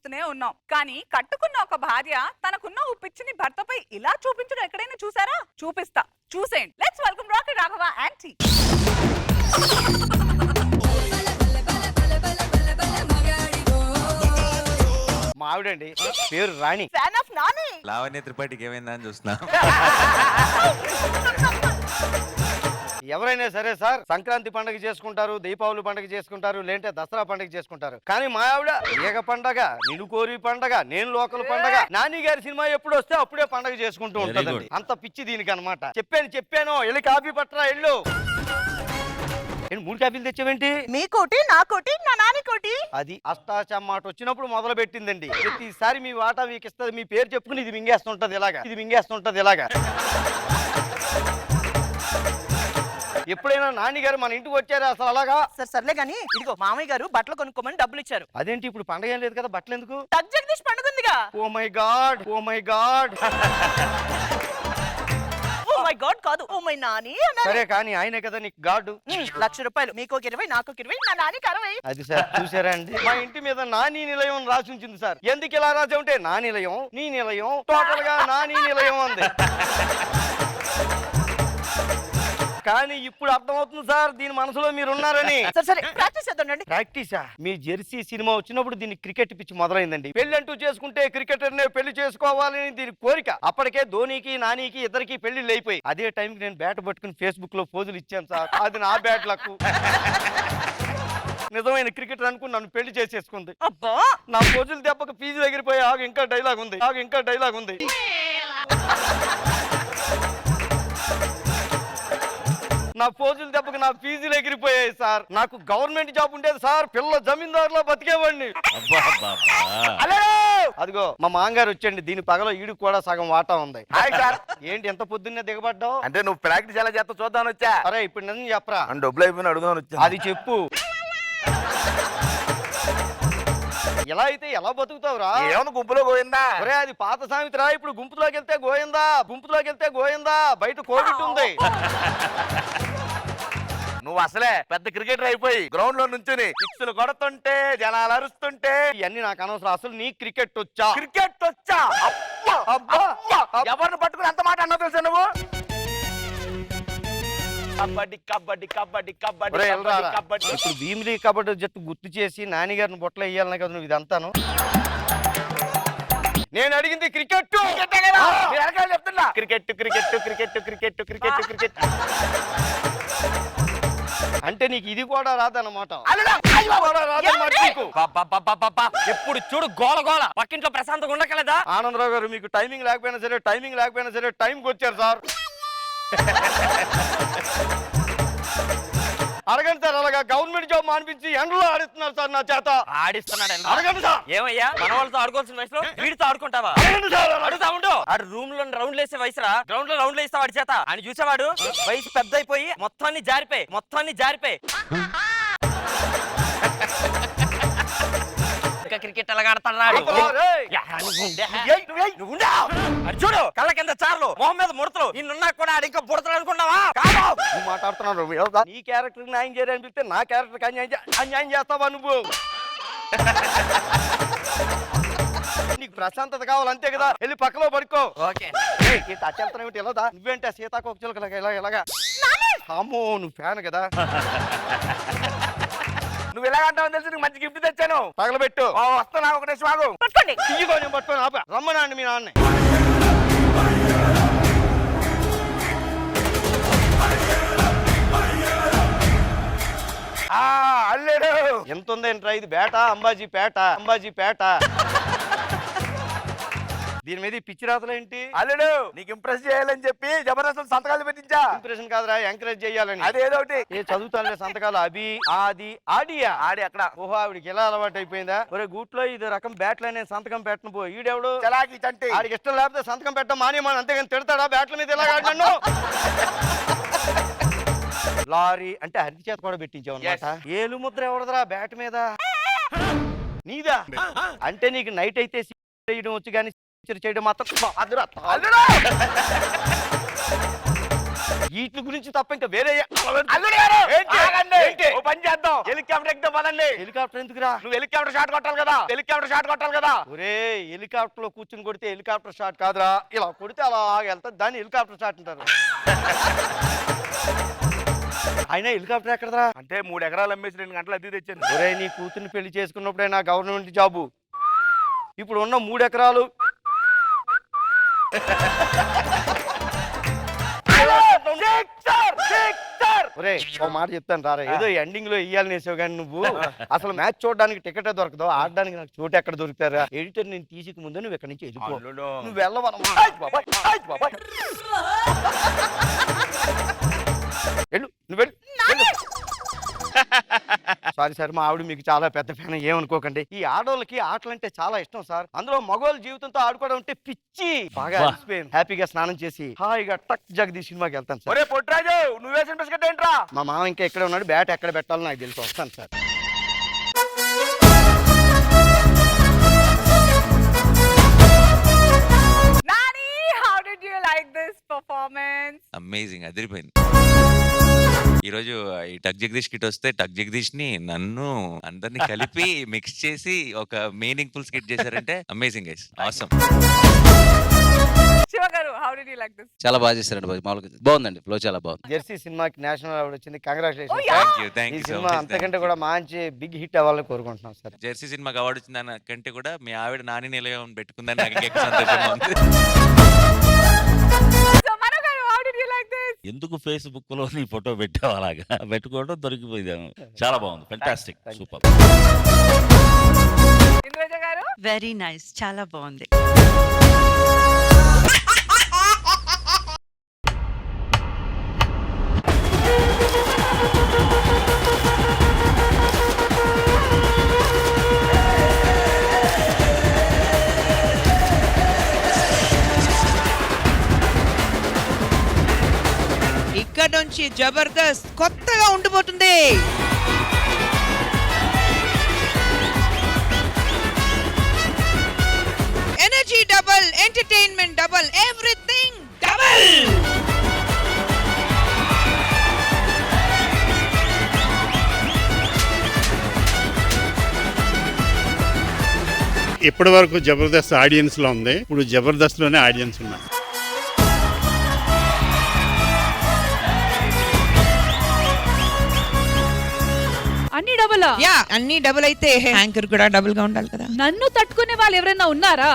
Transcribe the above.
చూస్తూనే ఉన్నాం. కానీ కట్టుకున్న ఒక భార్య తనకున్న ఓ పిచ్చిని భర్తపై ఇలా చూపించడం ఎక్కడైనా చూసారా? చూపిస్తా, చూసేయండి. Let's welcome Rocky Raghava aunty. మా ఆవిడండి, పేరు రాణి. Fan of Nani. లావణ్య త్రిపాఠికి ఏమైందా అని చూస్తున్నా. ఎవరైనా సరే సార్, సంక్రాంతి పండుగ చేసుకుంటారు, దీపావళి పండుగ చేసుకుంటారు, లేదంటే దసరా పండుగ చేసుకుంటారు. కానీ మా ఆవిడ ఏక పండగ, నిన్ను కోరి పండగ, నేను లోకల్ పండగ, నాని గారి సినిమా ఎప్పుడు వస్తే అప్పుడే పండగ చేసుకుంటూ ఉంటుందండి. అంత పిచ్చి దీనికి అనమాట. చెప్పాను వెళ్ళి కాఫీ పట్టరా వెళ్ళు. 3 కాఫీలు తెచ్చావేంటి? మీ కోటి, నా కోటి, నా నాని కోటి. అది అష్టాచమ్మాట వచ్చినప్పుడు మొదలు పెట్టిందండి. ప్రతిసారి మీ వాటా మీకు ఇస్తుంది, మీ పేరు చెప్పుకుని ఇది మింగేస్తుంటది ఇలాగా. ఎప్పుడైనా నాని గారు మన ఇంటికి వచ్చారా అసలు అలాగా? సర్లే గాని ఇదిగో మామయ్య గారు బట్టలు కొనుక్కోమని డబ్బులు ఇచ్చారు. అదేంటి ఇప్పుడు పండగ ఏం లేదు కదా, బట్టలు ఎందుకు? జగదీష్ పండుగ ఉందిగా. Oh my god oh my god కాదు, ఓ మై నాని అన్నారు. సరే కానీ ఆయనే కదా నీకు గాడు. ₹1,00,000 మీకు 20, నాకు 20, నా నానికి 60. అది సార్ చూసారా అండి, మా ఇంటి మీద నాని నిలయం రాసి ఉంచింది సార్. ఎందుకు ఇలా రాసి ఉంటే నా నిలయం, నీ నిలయం, టోటల్ గా నాని నిలయం అంది. కానీ ఇప్పుడు అర్థమవుతుంది సార్ దీని మనసులో మీరు ఉన్నారని. సరే ప్రాక్టీస్ చేద్దాండి. ప్రాక్టీసా? మీ జెర్సీ సినిమా వచ్చినప్పుడు దీన్ని క్రికెట్ పిచ్చి మొదలైందండి. పెళ్లి అంటూ చేసుకుంటే క్రికెటర్నే పెళ్లి చేసుకోవాలని దీని కోరిక. అప్పటికే ధోనికి నానికి ఇద్దరికి పెళ్లిళ్ళు అయిపోయి అదే టైంకి నేను బ్యాట్ పట్టుకుని ఫేస్బుక్ లో పోజులు ఇచ్చాను సార్. అది నా బ్యాట్ లక్కు. నిజమైన క్రికెటర్ అనుకుని నన్ను పెళ్లి చేసేసుకుంది. అబ్బా, నా పోజులు దెబ్బకు ఫీజు ఎగిరిపోయి ఆగు ఇంకా డైలాగ్ ఉంది. నా పోజుల దెబ్బకు నా ఫీజులు ఎగిరిపోయాయి సార్. నాకు గవర్నమెంట్ జాబ్ ఉండేది సార్, పిల్ల జమీందారులో బతికేవాడిని. అదిగో మా మాంగారు వచ్చండి, దీని పగలో ఈడు కూడా సగం వాటా ఉంది. ఏంటి ఎంత పొద్దున్నే దిగబడ్డావు? అంటే నువ్వు ప్రాక్టీస్ ఎలా చేస్తా చూద్దామని వచ్చా. అరే ఇప్పుడు నిజం చెప్పరా? డబ్బులు అయిపోయిన అడుగుదామని వచ్చా. అది చెప్పు. ఎలా అయితే ఎలా బతుకుతావురా? ఏమన్నా గుంపులో పోయిందా? ఒరే అది పాత సామెతరా. ఇప్పుడు గుంపులోకి వెళ్తే గోయిందా, బయట కోవిడ్ ఉంది. నువ్వు అసలే పెద్ద క్రికెటర్ అయిపోయి గ్రౌండ్ లో నుంచుని సిక్స్లు కొడుతుంటే జనాలు అరుస్తుంటే ఇవన్నీ నాకు అనవసరం. అసలు నీ క్రికెట్ వచ్చా? ఎవరిని పట్టుకుని ఎంత మాట అన్నా తెలుసా నువ్వు? కబడ్డీ. ఇప్పుడు భీమిలీ కబడ్డీ జట్టు గుర్తు చేసి నానిగారిని బొట్టలు వేయాలనే కదా నువ్వు ఇదంతాను. నేను అడిగింది క్రికెట్. చెప్తున్నా క్రికెట్ అంటే నీకు ఇది కూడా రాదన్నమాట. ఎప్పుడు చూడు గోల పక్కింట్లో ప్రశాంతంగా ఉండకలేదా? ఆనందరావు గారు మీకు టైమింగ్ లేకపోయినా సరే టైంకి వచ్చారు సార్. అడగండి సార్, అలాగా గవర్నమెంట్ జాబ్ మానిపించి ఎండలో ఆడిస్తున్నారు సార్ నా చేత. ఆడిస్తున్నాడు. అడగండి సార్. ఏమయ్యా మన వాళ్ళతో ఆడుకోవాల్సిన వయసులో వీడితో ఆడుకుంటావా? అడగండి సార్. అడుగుతా ఉండు. ఆడు రూమ్ లో రౌండ్లు వేసే వయసురా, గ్రౌండ్ లో రౌండ్లు వేస్తా వాడి చేత. అని చూసేవాడు వయసు పెద్ద అయిపోయి మొత్తాన్ని జారిపోయి ఇంకా క్రికెట్ ఎలా ఆడతాడు? చూడు కళ్ళ కింద చార్లు, మొహం మీద ముడతలు, ఇన్నున్నా కూడా ఆడు ఇంకా పుడతాడు అనుకున్నావా? నువ్వు మాట్లాడుతున్నావు. నీ క్యారెక్టర్ న్యాయం చేయాలనిపిస్తే నా క్యారెక్టర్ అన్యాయం చేస్తావా నువ్వు? నీకు ప్రశాంతత కావాలంతే కదా, వెళ్ళి పక్కలో పడుకో. అచ్చెళ్తానేమిటి ఎలా? నువ్వేంటే సీతాకోక ఇలాగా. అమ్మో నువ్వు ఫ్యాన్ కదా. నువ్వు ఎలాగంటావు తెలిసి నీకు మంచి గిఫ్ట్ తెచ్చాను, తగలబెట్టు. వస్తున్నా ఒకటే స్వాగు పట్టుకొని ఆపా. రమ్మనండి మీ నాన్న. అల్లేడు ఎంత ఉందేంట్రా ఇది? బేటా అంబాజీ పేట. దీని మీద పిచ్చి రాతలేంటి? అల్లుడు నీకు ఇంప్రెస్ చేయాలని చెప్పి జబర్దస్త్ సంతకాలు పెట్టించా. ఇంప్రెషన్ కాదురా, ఎంకరేజ్ చేయాలని. అదేదో ఒకటి చదువుతానులే సంతకాలు. అభి ఆది ఆడియా ఆడి అక్కడ. ఓహో ఆవిడికి ఎలా అలవాటు అయిపోయిందా? ఒరే గూట్లో ఇది రకం బ్యాట్ల నేను సంతకం పెట్టను పో. ఈడెవడు చలాకి చంటి. ఆడికి ఇష్టం లేకపోతే సంతకం పెట్టడం మానేమని, అంతేగాని తిడతాడా బ్యాట్ల మీద ఎలా ఆడినాను? లారీ అంటే హరి చేత కూడా పెట్టించావు అన్నమాట. ఏలు ముద్ర ఎవడదరా బ్యాట్ మీద? నీదా? అంటే నీకు నైట్ అయితే చేయడం వచ్చు కానీ చేయడం మాత్రం వీటి గురించి తప్ప ఇంకా వేరే అల్లుడు గారు, ఏంటి? ఆగండి. ఏంటి? ఓ పని చేద్దాం, హెలికాప్టర్ ఎక్కుదాం పదండి. హెలికాప్టర్ ఎందుకురా? నువ్వు హెలికాప్టర్ షాట్ కొట్టాలి కదా, హెలికాప్టర్ షాట్ కొట్టాలి కదా. ఒరే హెలికాప్టర్ లో కూర్చుని కొడితే హెలికాప్టర్ షాట్ కాదురా, ఇలా కొడితే అలా వెళ్తా, దాన్ని హెలికాప్టర్ షాట్ అంటారు. అయినా హెలికాప్టర్ ఎక్కడరా? అంటే 3 ఎకరాలు అమ్మేసి 2 గంటలు అద్దె తెచ్చాను. ఒరే నీ కూతుర్ని పెళ్లి చేసుకున్నప్పుడే నా గవర్నమెంట్ జాబు, ఇప్పుడు ఉన్న 3 ఎకరాలు ఒరే ఓ మాట చెప్తాను రారా, ఏదో ఎండింగ్ లో ఇయ్యాలని వేసావు కానీ నువ్వు అసలు మ్యాచ్ చూడడానికి టికెట్ దొరకదు, ఆడడానికి నాకు చోటు ఎక్కడ దొరుకుతారా? ఎడిటర్ నేను తీసిక ముందు నువ్వు ఇక్కడి నుంచి వెళ్ళిపో, అల్లుడు. నువ్వు వెళ్ళవను నువ్వు వెళ్ళు. సారీ సార్, మా ఆవిడ మీకు చాలా పెద్ద ఫ్యాన్, ఏమనుకోకండి. ఈ ఆడోళ్ళకి ఆటలు అంటే చాలా ఇష్టం సార్, అందులో మగవాళ్ళ జీవితంతో ఆడుకోవడం అంటే పిచ్చి. బాగా అలసిపోయాను, హ్యాపీగా స్నానం చేసి హాయిగా టక్ జగదీష్ సినిమాకి వెళ్తాను సార్. ఒరే పొట్రాజు, నువ్వు వేసిన బిస్కెట్ ఏంట్రా? మా మామ ఇంకా ఎక్కడ ఉన్నాడు, బ్యాట్ ఎక్కడ పెట్టాలో నాకు తెలిసి వస్తాను sir. Nani, how did you like this performance? Amazing, అదిరిపోయింది. ఈ రోజు ఈ టక్ జగదీష్ కిట్ వస్తే టక్ జగదీష్ ని నన్ను అందరిని కలిపి మిక్స్ చేసి ఒక మీనింగ్ఫుల్ స్కిట్ చేశారంటే amazing guys, awesome. Shiva garu, how did you like this? చాలా బాగా చేశారండి మామూలుగా బాగుందండి, ఫ్లో చాలా బాగుంది. జెర్సీ సినిమాకి నేషనల్ అవార్డు వచ్చింది, కంగ్రాచులేషన్. Oh, yeah. థ్యాంక్ ఈ యూ సో సినిమా మచ్. అంతకంటే కూడా మంచి బిగ్ హిట్ అవ్వాలని కోరుకుంటున్నాం సార్. జెర్సీ సినిమాకి అవార్డు వచ్చింది దాని కంటే కూడా మీ ఆవిడ నాని నిలయం పెట్టుకుందని నాకు ఎక్కువ సంతోషంగా ఉంది. So Manu garu, how did you like this? ఎందుకు ఫేస్బుక్ లో నీ ఫోటో పెట్టావు, అలాగా పెట్టుకోవడం దొరికిపోయాను. చాలా బాగుంది, fantastic, super. Induraja garu? Very nice, చాలా బాగుంది. ఇక్కడ నుంచి జబర్దస్త్ కొత్తగా ఉండిపోతుంది. Energy double, entertainment double, everything double. ఇప్పటి వరకు జబర్దస్త్ ఆడియన్స్ లో ఉంది, ఇప్పుడు జబర్దస్త్ లోనే ఆడియన్స్ ఉన్నారు. అన్ని డబులా? యా, అన్ని డబుల్ అయితే యాంకర్ కూడా డబుల్ గా ఉండాలి కదా. నన్ను తట్టుకునే వాళ్ళు ఎవరైనా ఉన్నారా?